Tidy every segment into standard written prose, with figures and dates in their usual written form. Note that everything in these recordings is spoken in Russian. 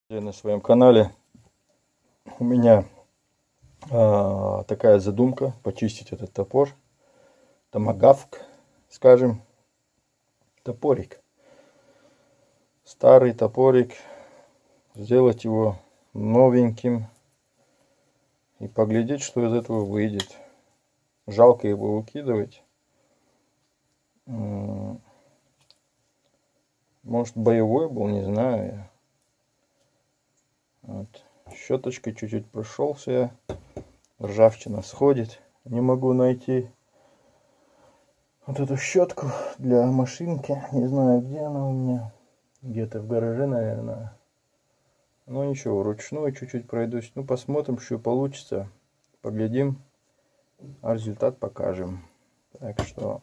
На своем канале у меня такая задумка: почистить этот топор, томагавк, скажем, топорик, старый топорик, сделать его новеньким и поглядеть, что из этого выйдет. Жалко его выкидывать. Может, боевой был, не знаю. Вот. Щеточкой чуть-чуть прошелся, ржавчина сходит. Не могу найти вот эту щетку для машинки. Не знаю, где она у меня. Где-то в гараже, наверное. Но ничего, вручную чуть-чуть пройдусь. Ну, посмотрим, что получится. Поглядим, а результат покажем. Так что,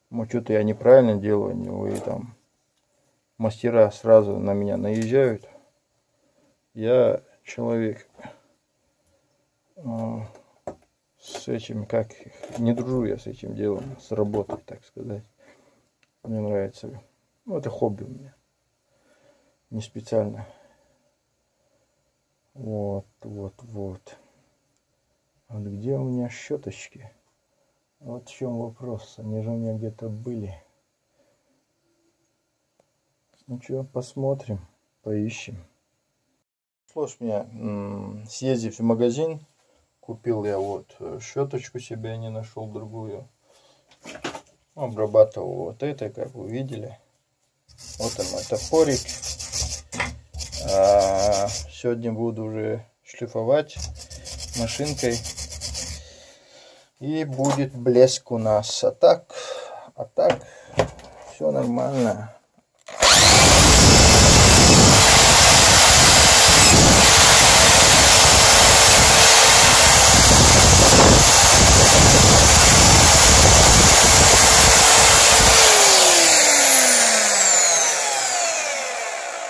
может, что-то я неправильно делаю, и там мастера сразу на меня наезжают. Я человек с этим, как не дружу я с этим делом, с работой, так сказать. Мне нравится. Ну, это хобби у меня. Не специально. Вот. Вот где у меня щеточки? Вот в чем вопрос. Они же у меня где-то были. Ну что, посмотрим, поищем. Пришлось мне съездить в магазин, купил я вот щеточку себе, не нашел другую, обрабатывал вот этой, как вы видели. Вот он мой топорик. Сегодня буду уже шлифовать машинкой, и будет блеск у нас. А так все нормально.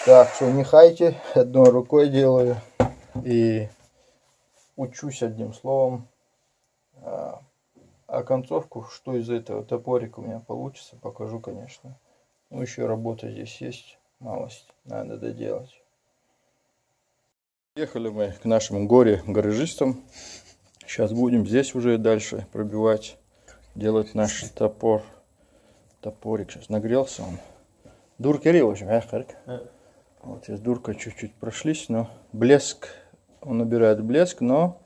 Так что не хайте, одной рукой делаю и учусь, одним словом. А концовку, что из этого топорика у меня получится, покажу, конечно. Ну, еще работа здесь есть, малость, надо доделать. Ехали мы к нашим гаражистам. Сейчас будем здесь уже дальше пробивать, делать наш топорик. Сейчас нагрелся он. Дуркери, в общем, вот сейчас дурка чуть-чуть прошлись, но блеск, он набирает блеск, но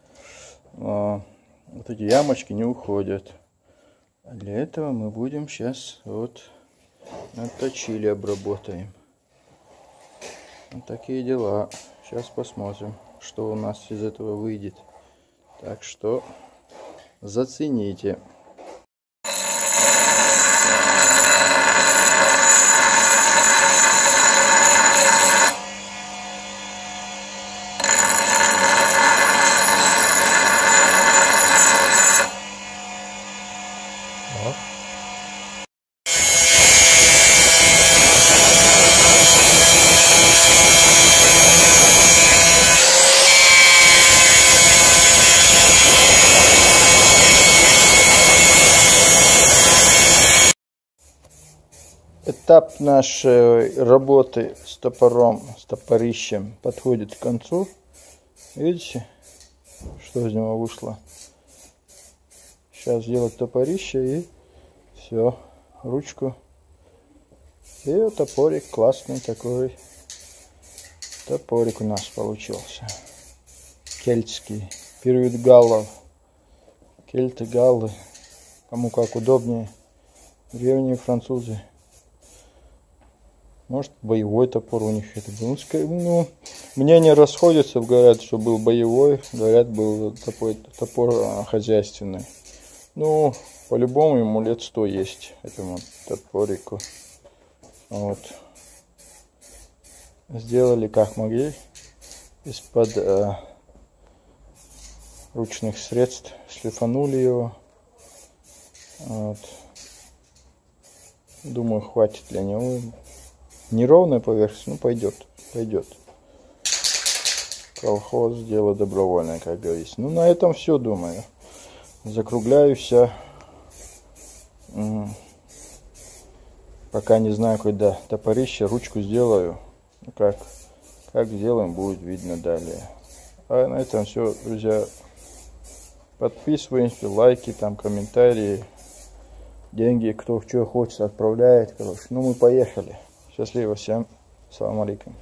вот эти ямочки не уходят. А для этого мы будем сейчас вот наточили, обработаем. Вот такие дела. Сейчас посмотрим, что у нас из этого выйдет. Так что зацените. Этап нашей работы с топором, с топорищем подходит к концу. Видите, что из него вышло? Сейчас сделать топорище и все, ручку. И вот топорик, классный такой топорик у нас получился. Кельтский, период галлов. Кельты, галлы, кому как удобнее. Древние французы. Может, боевой топор у них это был. Ну, мнения расходятся, говорят, что был боевой, говорят, был топор хозяйственный. Ну, по-любому ему лет 100 есть, этому топорику. Вот. Сделали как могли, из-под ручных средств, шлифанули его. Вот. Думаю, хватит для него. Неровная поверхность, ну пойдет. Колхоз, дело добровольное, как говорится. Ну, на этом все, думаю. Закругляюсь. Пока не знаю, когда топорище, ручку сделаю. Как Как сделаем, будет видно далее. А на этом все, друзья. Подписываемся, лайки, там комментарии. Деньги, кто что хочет, отправляет. Короче, ну мы поехали. Счастливо всем. Салам алейкум.